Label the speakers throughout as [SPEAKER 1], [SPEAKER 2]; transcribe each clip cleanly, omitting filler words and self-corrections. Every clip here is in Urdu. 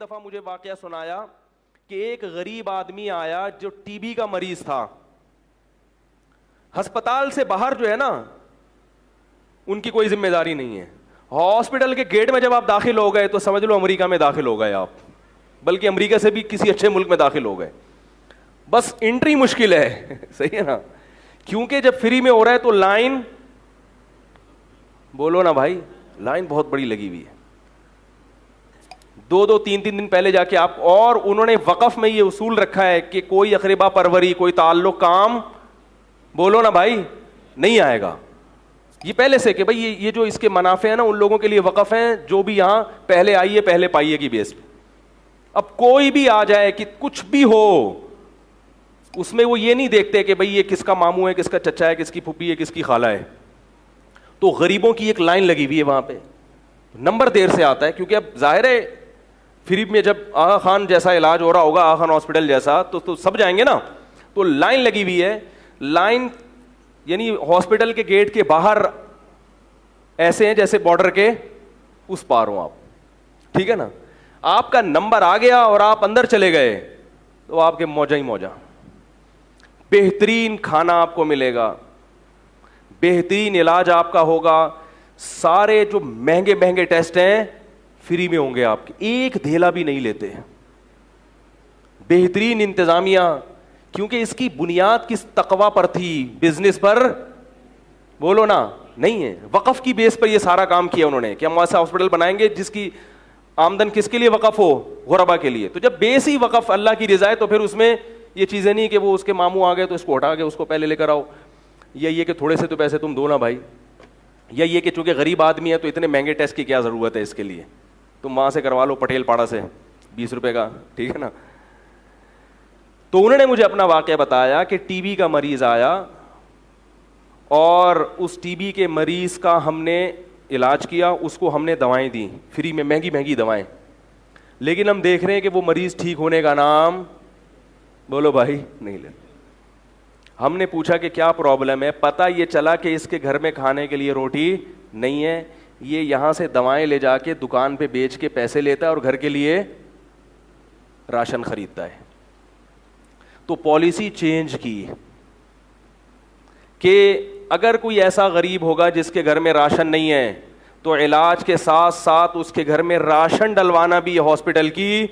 [SPEAKER 1] دفعہ مجھے واقعہ سنایا کہ ایک غریب آدمی آیا جو ٹی بی کا مریض تھا. ہسپتال سے باہر جو ہے نا ان کی کوئی ذمہ داری نہیں ہے. ہاسپٹل کے گیٹ میں جب آپ داخل ہو گئے تو سمجھ لو امریکہ میں داخل ہو گئے آپ, بلکہ امریکہ سے بھی کسی اچھے ملک میں داخل ہو گئے. بس انٹری مشکل ہے, صحیح ہے نا, کیونکہ جب فری میں ہو رہا ہے تو لائن, بولو نا بھائی, لائن بہت بڑی لگی ہوئی ہے. 2-2 3-3 دن پہلے جا کے آپ, اور انہوں نے وقف میں یہ اصول رکھا ہے کہ کوئی اقربا پروری, کوئی تعلق کام, بولو نا بھائی, نہیں آئے گا. یہ پہلے سے کہ بھائی یہ جو اس کے منافع ہیں نا ان لوگوں کے لیے وقف ہیں, جو بھی یہاں پہلے آئیے پہلے پائیے کی بیس پہ. اب کوئی بھی آ جائے کہ کچھ بھی ہو, اس میں وہ یہ نہیں دیکھتے کہ بھائی یہ کس کا ماموں ہے, کس کا چچا ہے, کس کی پھوپھی ہے, کس کی خالہ ہے. تو غریبوں کی ایک لائن لگی ہوئی ہے وہاں پہ. نمبر دیر سے آتا ہے کیونکہ اب ظاہر ہے فری میں جب آغا خان جیسا علاج ہو رہا ہوگا, آغا خان ہاسپٹل جیسا, تو سب جائیں گے نا. تو لائن لگی ہوئی ہے. لائن یعنی ہاسپٹل کے گیٹ کے باہر ایسے ہیں جیسے بارڈر کے اس پار ہوں آپ, ٹھیک ہے نا. آپ کا نمبر آ گیا اور آپ اندر چلے گئے تو آپ کے موجہ ہی موجہ. بہترین کھانا آپ کو ملے گا, بہترین علاج آپ کا ہوگا, سارے جو مہنگے مہنگے ٹیسٹ ہیں فری میں ہوں گے آپ کے, ایک دھیلا بھی نہیں لیتے. بہترین انتظامیہ, کیونکہ اس کی بنیاد کس تقوی پر تھی, بزنس پر, بولو نا, نہیں ہے. وقف کی بیس پر یہ سارا کام کیا انہوں نے کہ ہم ایسا ہاسپٹل بنائیں گے جس کی آمدن کس کے لیے وقف ہو, غربا کے لیے. تو جب بیس ہی وقف اللہ کی رضا ہے تو پھر اس میں یہ چیزیں نہیں کہ وہ اس کے ماموں آ گئے تو اس کو ہٹا کے اس کو پہلے لے کر آؤ, یا یہ کہ تھوڑے سے تو پیسے تم دو نا بھائی, یا یہ کہ چونکہ غریب آدمی ہے تو اتنے مہنگے ٹیسٹ کی کیا ضرورت ہے اس کے لیے, تم وہاں سے کروا لو پٹیل پاڑا سے 20 روپے کا, ٹھیک ہے نا. تو انہوں نے مجھے اپنا واقعہ بتایا کہ ٹی بی کا مریض آیا اور اس ٹی بی کے مریض کا ہم نے علاج کیا, اس کو ہم نے دوائیں دیں فری میں, مہنگی مہنگی دوائیں. لیکن ہم دیکھ رہے ہیں کہ وہ مریض ٹھیک ہونے کا نام, بولو بھائی, نہیں لے. ہم نے پوچھا کہ کیا پرابلم ہے, پتہ یہ چلا کہ اس کے گھر میں کھانے کے لیے روٹی نہیں ہے, یہ یہاں سے دوائیں لے جا کے دکان پہ بیچ کے پیسے لیتا ہے اور گھر کے لیے راشن خریدتا ہے. تو پالیسی چینج کی کہ اگر کوئی ایسا غریب ہوگا جس کے گھر میں راشن نہیں ہے تو علاج کے ساتھ ساتھ اس کے گھر میں راشن ڈلوانا بھی ہاسپٹل کی,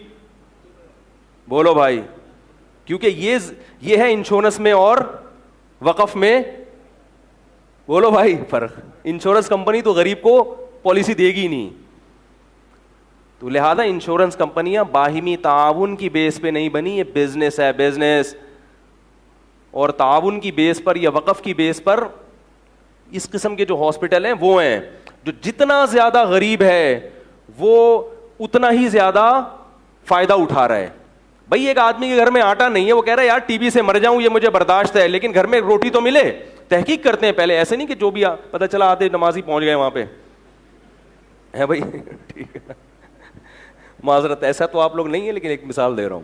[SPEAKER 1] بولو بھائی, کیونکہ یہ ہے انشورنس میں اور وقف میں, بولو بھائی, فرق. انشورنس کمپنی تو غریب کو پالیسی دے گی نہیں, تو لہذا انشورنس کمپنیاں باہمی تعاون کی بیس پہ نہیں بنی, یہ بزنس ہے, بزنس. اور تعاون کی بیس پر یا وقف کی بیس پر اس قسم کے جو ہاسپٹل ہیں وہ ہیں جو جتنا زیادہ غریب ہے وہ اتنا ہی زیادہ فائدہ اٹھا رہا ہے. بھائی ایک آدمی کے گھر میں آٹا نہیں ہے, وہ کہہ رہا ہے یار ٹی بی سے مر جاؤں یہ مجھے برداشت ہے, لیکن گھر میں روٹی تو ملے. تحقیق کرتے ہیں پہلے, ایسے نہیں کہ جو بھی پتہ چلا آدھے نمازی پہنچ گئے وہاں پہ ہے بھائی, ٹھیک ہے, معذرت ایسا تو آپ لوگ نہیں ہے لیکن ایک مثال دے رہا ہوں.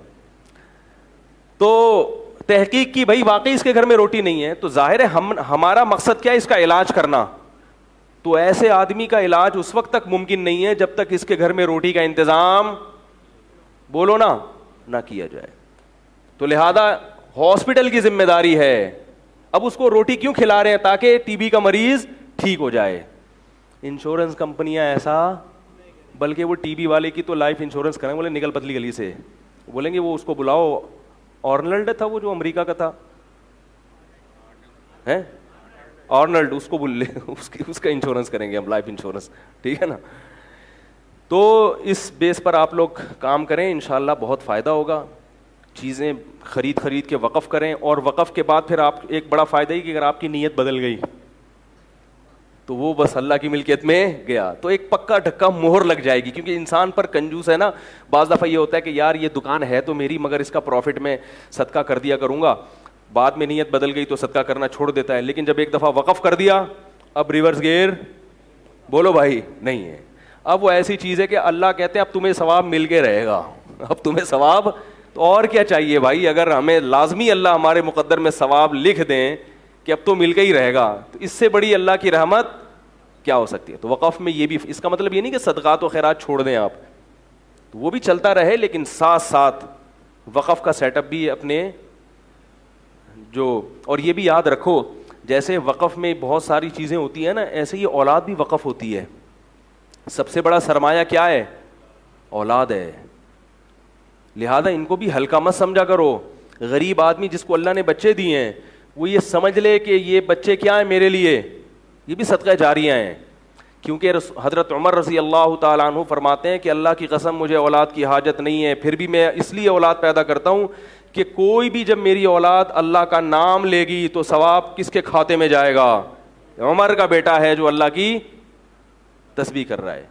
[SPEAKER 1] تو تحقیق کی, بھائی واقعی اس کے گھر میں روٹی نہیں ہے, تو ظاہر ہے ہمارا مقصد کیا ہے, اس کا علاج کرنا. تو ایسے آدمی کا علاج اس وقت تک ممکن نہیں ہے جب تک اس کے گھر میں روٹی کا انتظام, بولو نا, نہ کیا جائے. تو لہذا ہاسپٹل کی ذمہ داری ہے, اب اس کو روٹی کیوں کھلا رہے ہیں, تاکہ ٹی بی کا مریض ٹھیک ہو جائے. انشورنس کمپنیاں ایسا, بلکہ وہ ٹی بی والے کی تو لائف انشورنس کریں, بولے نکل پتلی گلی سے, بولیں گے وہ اس کو بلاؤ, آرنلڈ تھا وہ جو امریکہ کا تھا, ہے آرنلڈ, اس کو بول لے, اس کا انشورنس کریں گے ہم, لائف انشورنس, ٹھیک ہے نا. تو اس بیس پر آپ لوگ کام کریں, انشاءاللہ بہت فائدہ ہوگا. چیزیں خرید کے وقف کریں, اور وقف کے بعد پھر آپ ایک بڑا فائدہ ہی کہ اگر آپ کی نیت بدل گئی تو وہ بس اللہ کی ملکیت میں گیا, تو ایک پکا ڈھکا مہر لگ جائے گی. کیونکہ انسان پر کنجوس ہے نا, بعض دفعہ یہ ہوتا ہے کہ یار یہ دکان ہے تو میری, مگر اس کا پروفٹ میں صدقہ کر دیا کروں گا, بعد میں نیت بدل گئی تو صدقہ کرنا چھوڑ دیتا ہے. لیکن جب ایک دفعہ وقف کر دیا اب ریورس گیئر, بولو بھائی, نہیں ہے. اب وہ ایسی چیز ہے کہ اللہ کہتے ہیں اب تمہیں ثواب مل کے رہے گا, اب تمہیں ثواب, تو اور کیا چاہیے بھائی. اگر ہمیں لازمی اللہ ہمارے مقدر میں ثواب لکھ دیں کہ اب تو مل کے ہی رہے گا, تو اس سے بڑی اللہ کی رحمت کیا ہو سکتی ہے. تو وقف میں یہ بھی, اس کا مطلب یہ نہیں کہ صدقات و خیرات چھوڑ دیں آپ, وہ بھی چلتا رہے لیکن ساتھ ساتھ وقف کا سیٹ اپ بھی اپنے جو, اور یہ بھی یاد رکھو جیسے وقف میں بہت ساری چیزیں ہوتی ہیں نا, ایسے ہی اولاد بھی وقف ہوتی ہے. سب سے بڑا سرمایہ کیا ہے؟ اولاد ہے. لہذا ان کو بھی ہلکا مت سمجھا کرو. غریب آدمی جس کو اللہ نے بچے دیے ہیں وہ یہ سمجھ لے کہ یہ بچے کیا ہیں میرے لیے, یہ بھی صدقہ جاریہ ہیں. کیونکہ حضرت عمر رضی اللہ تعالیٰ عنہ فرماتے ہیں کہ اللہ کی قسم مجھے اولاد کی حاجت نہیں ہے, پھر بھی میں اس لیے اولاد پیدا کرتا ہوں کہ کوئی بھی جب میری اولاد اللہ کا نام لے گی تو ثواب کس کے کھاتے میں جائے گا؟ عمر کا بیٹا ہے جو اللہ کی تسبیح کر رہا ہے.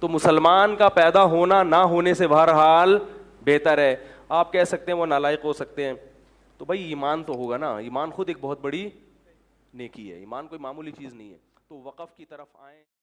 [SPEAKER 1] تو مسلمان کا پیدا ہونا نہ ہونے سے بہرحال بہتر ہے. آپ کہہ سکتے ہیں وہ نالائق ہو سکتے ہیں, تو بھائی ایمان تو ہوگا نا, ایمان خود ایک بہت بڑی نیکی ہے, ایمان کوئی معمولی چیز نہیں ہے. تو وقف کی طرف آئیں.